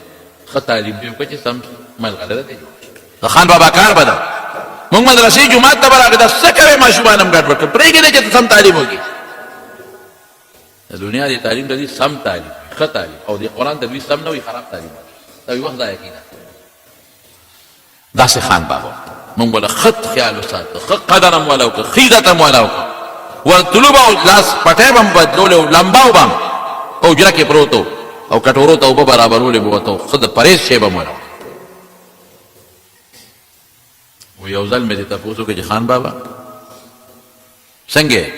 ښه تعلیم دې وکړه چې سم ملغلره دی. د خان بابا کار به ده مونږ مدرسې جومات ته به راغلې دا څه کوې ماشومان هم ګډوډ کړه پرېږدې چې ته سم تعلیم وکړي. د دنیا دې تعلیم ته دي سم تعلیم، ښه تعلیم، او د قرآن ته دوی سم نه وي خراب تعلیم، دا وي وخت ضایع کېده. داسې خان بابا مونږ به له ښه خیال وساتو، ښه قدر هم وله وکړه، ښه عزت هم وله وکړه. ورتلو به او لاس پټی به هم بدلولې او لمباو به هم په حجره کې پروت و او کټورو ته اوبه برابرولې به ورته ښه د پرهیز شی به هم وله. و یو ځل مې دې تپوس وکړه چې خان بابا څنګه یې؟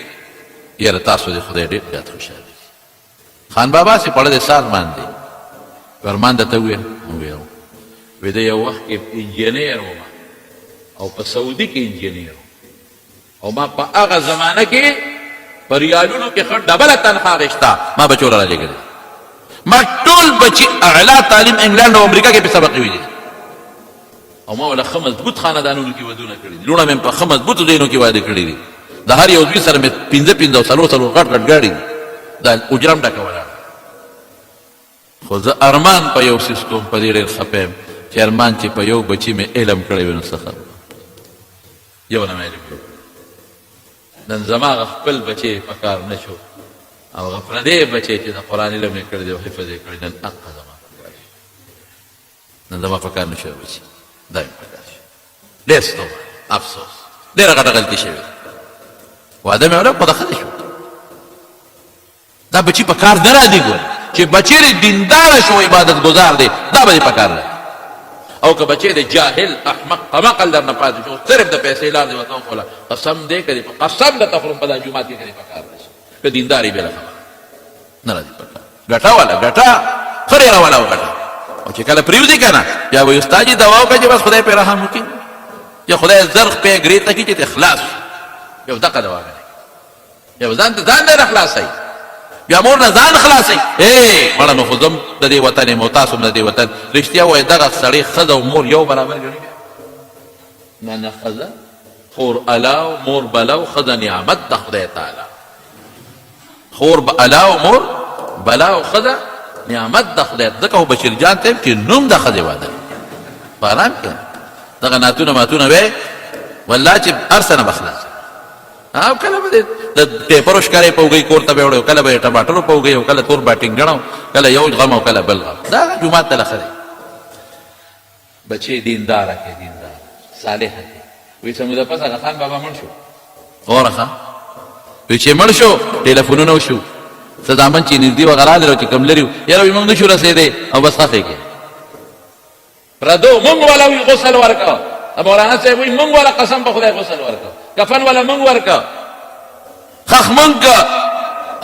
یاره تاسو دې خدای ډېر زیات خوشحاله کړي. خان بابا چې پړه دې سال باندې ورمان درته وویل وی د یو وخت کې انجینیر وم او په سعودي کې انجینیر او ما په هغه زمانه کې په ریالونو کې ښه ډبله تنخوا اخېسته. ما بچو را لېږلي، ما ټول بچي اعلی تعلیم انګلنډ او امریکا کې پې سبق ویلي او ما وله ښه مضبوط خاندانونو کې ودونه کړي دي، لوڼه مې په ښه مضبوطو ځایونو کې واده کړي دي. د هر یو دوی سره مې 5 او 4 غټ غټ ګاډي دي، دا اجره هم ډکه ولاړه. خو زه ارمان په یو څیز کوم، په دې ډېر خفه یم چې ارمان چې په یو بچي مې علم کړی وي نو څه خبره یو نه مې علم کړی. نن زما هغه خپل بچی په کار نه شو او هغه پردی بچی چې د قرآن علم یې کړی دی او حفظ یې کړی، نن حقه زما په کار شي، نن زما په کار نه شوی بچي، دا مې په کار شي. ډېر ستومه افسوس، ډېره غټه غلطي شوې. واده مې وکړه خو د ښځې شو، دا بچي په کار نه راځي. ګوره چې بچی دې دینداره شو عبادت ګزار دی دا به دې په کار راځي، او که بچی دې جاهل احمق قمقل در نه پاتې شو صرف د پیسې لار دې ورته وخوله قسم دې که دې په قسم درته خورم په دا جومات کې که دې په کار راشي، که دینداري بېله خبره نه راځي په کار. ګټه واله ګټه ښه ډېره واله وګټه، او چې کله پرېوځي که نه بیا به استاد جي دوا وکړه چې بس خدای پرې رحم وکړي یا خدای زر خپې ګرې ته کړي چې ته خلاص شي. یو دقه دواګانې یو ځان ته ځان نه خلاصوي، بیا مور نه ځان خلاصوي. مړه نو خو زم د دې وطن یم او تاسو هم د دې وطن. رښتیا وایي دغه سړی ښځه او مور یو برابر ګڼي؟ نه نه، ښځه خور الا و مور بلا و ښځه نعمت د خدای تعالی. خور الا و مور بلا و ښځه نعمت د خدای. ځکه خو بشیر جان ته چې نوم د ښځې واده په ارام کې دغه ناتونه ماتونه وی والله چې هر څه نه به خلاص. او کله به د پیپرو ښکارې په اوږۍ کور ته به وړی، کله به یې ټماټرو په اوږۍ، او کله تور باټینګڼ، کله یو غم او کله بل غم. دا جومات ته له ښه دی. بچې دینداره کې دینداره صالحه کې. وایي سموده پس هغه خان بابا مړ شو. غوره ښه وایي چې مړ شو ټېلیفونونه وشو، څه زامن چې نږدې وغه راغلل او چې کوم لري یاره وایي موږ نه شو رسېدی او بس خښې کې پردو مونږ والا وایي غسل ورکړه. مولانا صاحب وایي مونږ والا قسم په خدای غسل ورکړه، کفن والا مونږ ورکړه، خخ مونږ که.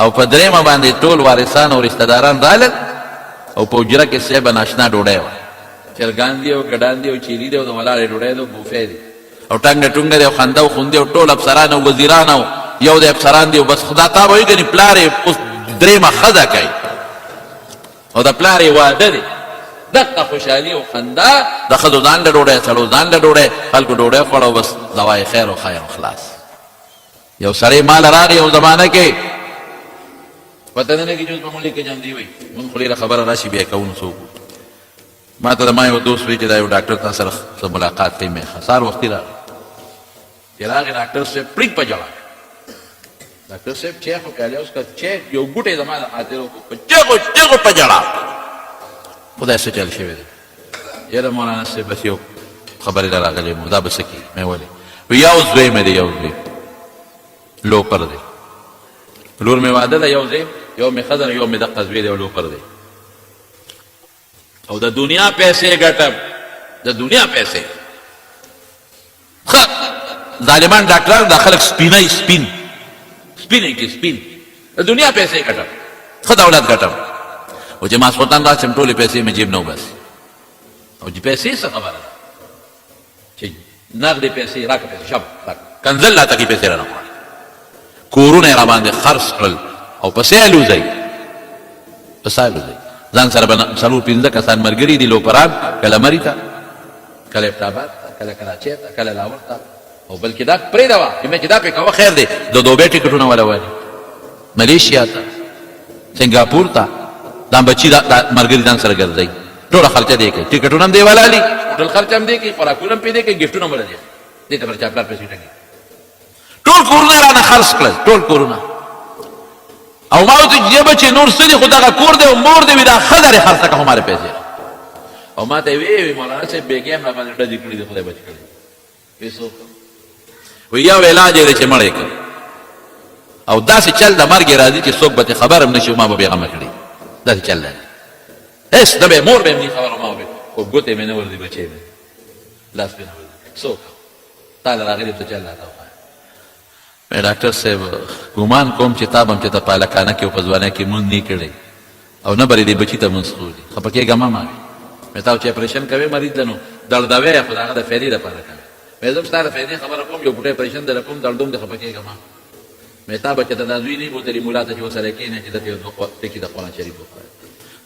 او په درېیمه باندې ټول وارثان او رشته داران رالل او په حجره کې صاحب ناشنا ډوډۍ وه، چرګان دي او ګډان دي او چیلي دی او د ولاړې ډوډۍ دی او بوفې دي او ټنګه ټونګه دی او خنده او خوندې او ټول افسران او وزیران او یو د افسران دی او بس خدا تا به وایي ګنې پلار یې اوس درېیمه ښځه کوي او د پلار یې واده دی. دقه خوشحالي او خنده د ښځو ځان له ډوډۍ، سړو ځان له ډوډۍ، خلکو ډوډۍ خوړه او بس دوای خیر او خیر او خلاص. یو سړی مال راغی یو زمانه کې پته نه لګي چې اوس به مونږ لیکه جان دی وایي مونږ خو ډېره خبره راشي بیا کوو نو څوک ما ته ما یو دوست وی چې دا یو ډاکټر تا سره ملاقات کوي مې خسار وختي راغی چې راغی ډاکټر صاحب پریک په جواب ډاکټر صاحب چیک وکړی اوس کا چیک یو ګوټه زما د خاطر په چیک په جواب خدای څه چل شوی دی یاره مولانا صاحب بس یو خبرې راغلې مو دا بس کی مې ولې یو ځای مې دی یو ځای لو پر دی لور مې واده ده یو ځای یو مې خزر یو مې د قزوی دی لو پر دی او د دنیا پیسې ګټم د دنیا پیسې ظالمان ډاکټران دا خلک سپینای سپینای کې سپین د دنیا پیسې ګټم خو دولت ګټم او چې ما سلطان را چم ټولې پیسې مې جیب نه وباسي او چې پیسې څه خبره ده چې نغدې پیسې راکړه پیسې شب کنزل لا تکي پیسې رانه کورونه را باندې خرڅ کړل او پسې الوزي ځان سره به څلور پنځه کسان ملګري دي لوپران کله مري ته کله ابټاباد کله کراچۍ ته کله لاهور ته او بلکې دا پرېږده وه چې دا پې کوه خیر دی د دوبۍ ټکټونه وله والي ملیشیا ته سنګاپور ته دا بچي دا ملګري ځان سره ګرځوي ټوله خرچه دی کوي ټکټونه هم دی ولالي هوټل خرچه هم دی کوي خوراکونه هم پې دی کوي ګفټونه هم وله دی دې ته بل چا پلار پیسې ټکي ټول کورونه رانه خرڅ کړل ټول کورونه او ما ورته چې بچې نور څه دي خو دغه کور دی او مور دی وي دا ښځه دې خرڅه کړه همارې پیسې او ما ته یې ویې مولانا صاحب بېګې هم راباندې ډزې کړي دي خدای بچ کړي پیسو وی یو علاج یې دی چې مړ یې کړ او داسې چل د مرګ یې راځي چې څوک به ترې خبر هم نه شي ما به بېغمه کړي داسې چل دی هېڅ نه به یې مور به هم نه خبر ما به خو ګوتې مې نه ورځي بچې مې لاس مې نه ورځي څوک تا له راغلي ته چل راته ډاکټر صاحب ګمان کوم چې تا به هم چې ته پالکانه کې او په ځوانۍ کې مونځ نه کړی او نه به یې دې بچي ته مونځ خوري خفه کېږه مه ما مې تا چې اپریشن کوې مریض له نو دړدوی یې خو د هغه د فایدې دپاره کوې مې زه هم ستا د فایدې خبره کوم یو ګوټی اپریشن در کوم دړدوم دې خفه کېږه ما مې تا به چې ته دا زوی نه بوتلي ملا ته چې ورسره کښېنې چې دته یو ټکي د قرآن شریف وخوره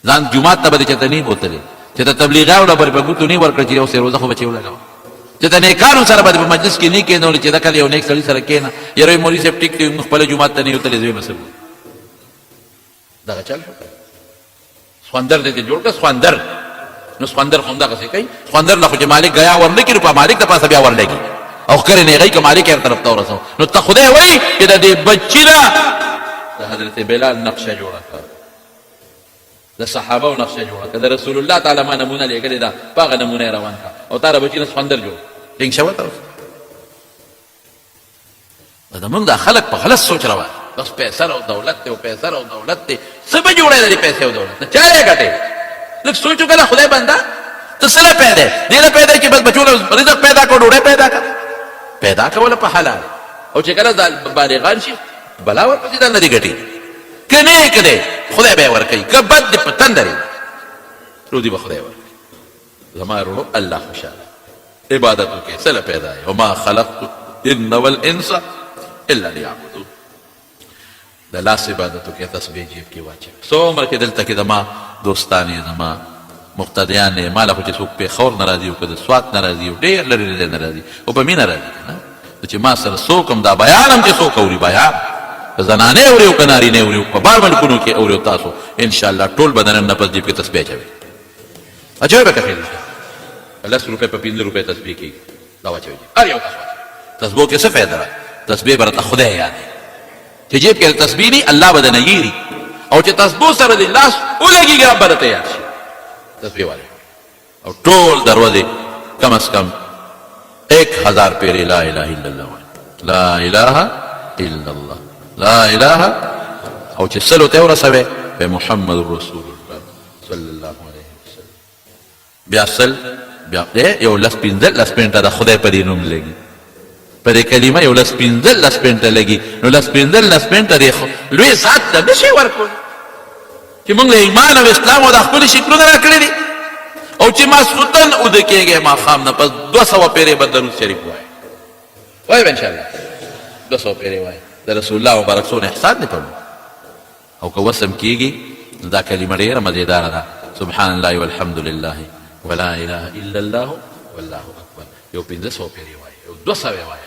ځان جومات ته به دې چې ته نه بوتلې چې ته تبلیغه وړه بر په ګوتو نه ورکړه چې یو سې روزه خو به چې ولګوه چې د نیکانو سره به په مجلس کې نه کېنولې چې دا کله یو نیک سړي سره کېنه یاره مولوي صاحب ټیک دی موږ خپله جومات ته نه یو تللی زوی به څه دغه چل سخوندر دې جوړ کړه سخوندر نو سخوندر خو همدغسې کوي سخوندر له خو چې مالک ګیا ورنه کړي په مالک د پاسه بیا ورلګي او ښکرې نیغی که مالک هر طرف ته ورسو نو ته خدای وایي چې د دې بچي نه د حضرت بلال نقشه جوړه کړه د صحابه نقشه جوړه کړه د رسول الله تعالی ما نمونه لېږلې ده په هغه نمونه یې روان کړه او تا د بچي نه سخوندر جوړ ټینګ شوه ته اوس زمونږ دا خلک په غلط سوچ روان بس پیسر او دولت دی او پیسر او دولت دی څه به جوړی د دې پیسې او دولت نه چا یې ګټې لږ سوچ وکړه خدای بنده ته څه له پیدا دې له پیدا چې بس بچو له رزق پیدا کړو ډوډۍ پیدا کړه پیدا کوله په حلال او چې کله بالغان شي بلا ورپسې دا نه دي ګټي که نیک دی خدای به یې ورکوي که بد دی په تندر یې رودي به خدای ورکوي زما وروڼو الله خوشحاله عبادت وکړئ څه له پیدا یې وما خلقت الجن والانس الا لیعبدون د لاس عبادت وکړئ تسبیح جیب کې واچوئ څومره چې دلته کې زما دوستان یې زما مقتدیان یې ما له خو چې څوک پېښور نه راځي او که د سوات نه راځي او ډېر لرې لرې نه راځي او په مینه راځي که نه چې ما سره څوک هم دا بیان هم چې څوک اوري بیان که زنانې اوري او که نارینې اوري په بار ملکونو کې اوري او تاسو انشاءالله ټول به د نن نه پس جیب کې تسبیح اچوئ اچوئ به که خیر 10 روپۍ په 15 روپۍ تسبیح کېږي دا واچوئ هر یو کس واچوئ تسبیح کې څه فایده ده تسبیح به راته خدای یادوي چې جیب کې تسبیح ني الله به درنه یېري او چې تسبیح سره دې لاس ولګېږي رب به درته یاد شي تسبیح والے او ټول دروازې کم از کم 1000 پیرې لا اله الا الله لا اله الا الله لا اله او چې سلو ته ورسوې به محمد رسول الله صلی الله علیه وسلم بیا سل بیا یو لس پنځه لس پنټه د خدای په دې نوم لګي په دې کلمه یو لس پنځه لس پنټه لګي نو لس پنځه لس پنټه دې لوی ذات ته نشي ورکولی چې موږ له ایمان او اسلام او د خپلې شکلونه راکړي دي او چې ماسخوتن اوده کېږي ماښام نه پس 200 پیرې به درود شریف وایي وایي به انشاءالله 200 پیرې وایي د رسول الله مبارک څونه احسان دی په او که وسم کېږي دا کلمه ډېره مزېداره ده سبحان الله والحمد لله ولا اله الا الله والله اکبر یو 500 پیرې وایي یو 200 وایي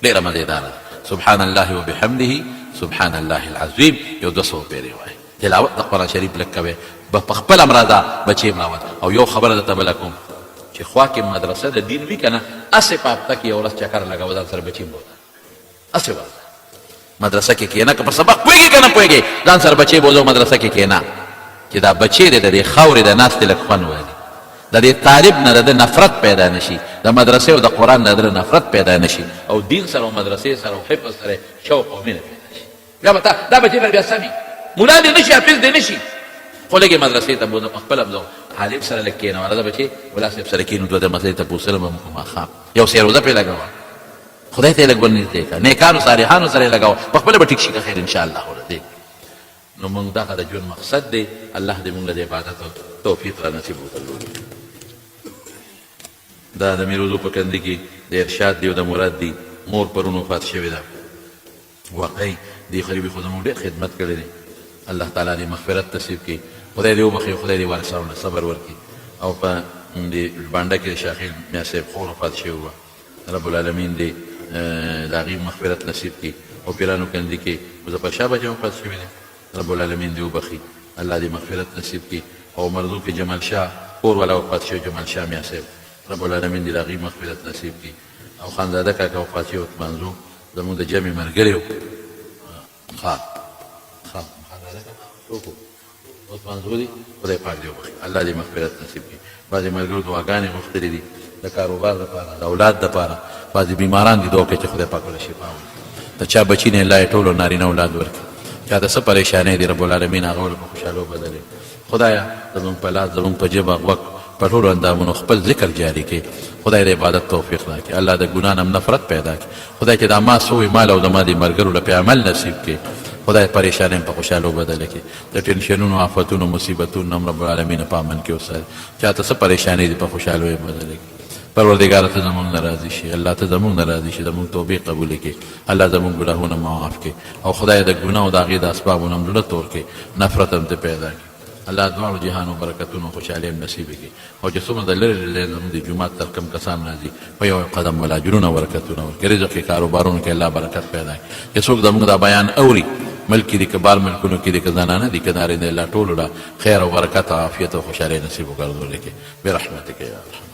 ډېره مزېداره ده سبحان الله وبحمده سبحان الله العظیم یو 200 پیرې وایي تلاوت د قرآن شریف لږ کوئ په خپل امراضه بچې مراوت. او یو خبره درته بله کوم چې خوا کې مدرسه د دین وي که نه، هسې په هفته کې یو ورځ چکر لګوه ځان سره بچې بوځه، هسې ورځه مدرسه کې کښېنه، که په سبق پوهېږې که نه پوهېږې ځان سره بچې بوځه مدرسه کې کښېنه، چې دا بچې دی د دې خاورې د ناستې لږ خوند والي، د دې طالب نه د ده نفرت پیدا نه شي، د مدرسې او د قرآن نه د ده نفرت پیدا نه شي، او دین سره او مدرسې سره او حفظ سره شوق او مینه پیدا شي. بیا به دا بچې به بیا سمي ملا دې نه شي، حافظ دې نه شي، خو لږې مدرسې ته بوځه، په خپله بځه عالم سره لږ کښېنه، والده بچې ملا صاحب سره کښېنو، دوه د مسلې تپوسونه به مو ماښام یو سیروزه پرې لګوه، خدای ته یې لږ ورنږدې کړه، نیکانو صالحانو سره یې لګوه، په خپله به ټیک شي که خیر انشاءالله ورته. نو موږ دغه د ژوند مقصد دی. الله دې موږ له د عبادت او توفیق را نصیب وکړي. دا د میروزو په کندي کې د ارشاد دی او د مراد دی مور پرون وفات شوې ده، واقعي دې غریبي خو زموږ ډېر خدمت کړی دی. الله تعالی دې مغفرت نصیب کړي، خدای دې وبخښي، خدای دې وارثانو صبر ورکړي. او په دې بانډه کې د شاخیل میا صاحب خور وفات شوی وه، رب العالمین دې د هغې مغفرت نصیب کړي. او پیرانو کندي کې مظفر شاه بچه وفات شوی دی، رب العالمین دې وبخښي، الله دې مغفرت نصیب کړي. او مردو کې جمال شاه کور والا وفات شوی، جمال شاه میا صاحب، رب العالمین دې د هغې مغفرت نصیب کړي. او خانزاده کاکا وفات شوی عثمانزو زموږ د جمع ملګری و، عثمانزو دي، خدای پاک دې وبخښي، الله دې مغفرت نصیب کړي. بعضې ملګرو دعاګانې غوښتلې دي د کاروبار دپاره، د اولاد دپاره، بعضې بیماران دي دعا کوي چې خدای پاک ورله شفا ورکړي. د چا بچي نه الله یې ټولو نارینه اولاد ورکړي، چا ته څه پریشانۍ دي رب العالمین هغه ورله په خوشحالو بدلوي. خدایه زموږ په لاس، زموږ په ژبه، غوږ، په ټولو اندامونو خپل ذکر جاري کړي. خدای د عبادت توفیق راکړي، الله د ګناه نه نفرت پیدا کړي. خدای چې دا ما سوی مال او د ما دې ملګرو له پې عمل نصیب کړي. خدای پریشانۍ په خوشحالو بدله کړي، د ټینشنونو، آفتونو، مصیبتونو هم رب العالمین په امن کې وساتي. چاته څه پریشانۍ دي په خوشحالو یې بدله کړي. پروردګاره ته زموږ نه راضي شي، الله ته زموږ نه راضي شي، زموږ توبې قبولې کړي، الله زموږ ګناهونه معاف کړي. او خدای د ګناه او د هغې د اسبابو نه هم زړه تور کړي، نفرت هم ته پیدا کړي. الله دواړو جهانو برکتونو خوشحالۍ هم نصیب کړي. او چې څومره د لرې لرې زموږ د جومات تر کم کسان راځي، په یو قدم ولا اجرونه او برکتونه ورکړي، رزق یې کاروبارونو کې الله برکت پیدا کړي. چې څوک زموږ دا بیان اوري، ملک کې دي که بار ملکونو کې دي که زنانه دي که نارینه، الله ټولو له خیر او برکت او عافیت او خوشحالۍ نصیب وګرځولې کړي برحمتک یا ارحم.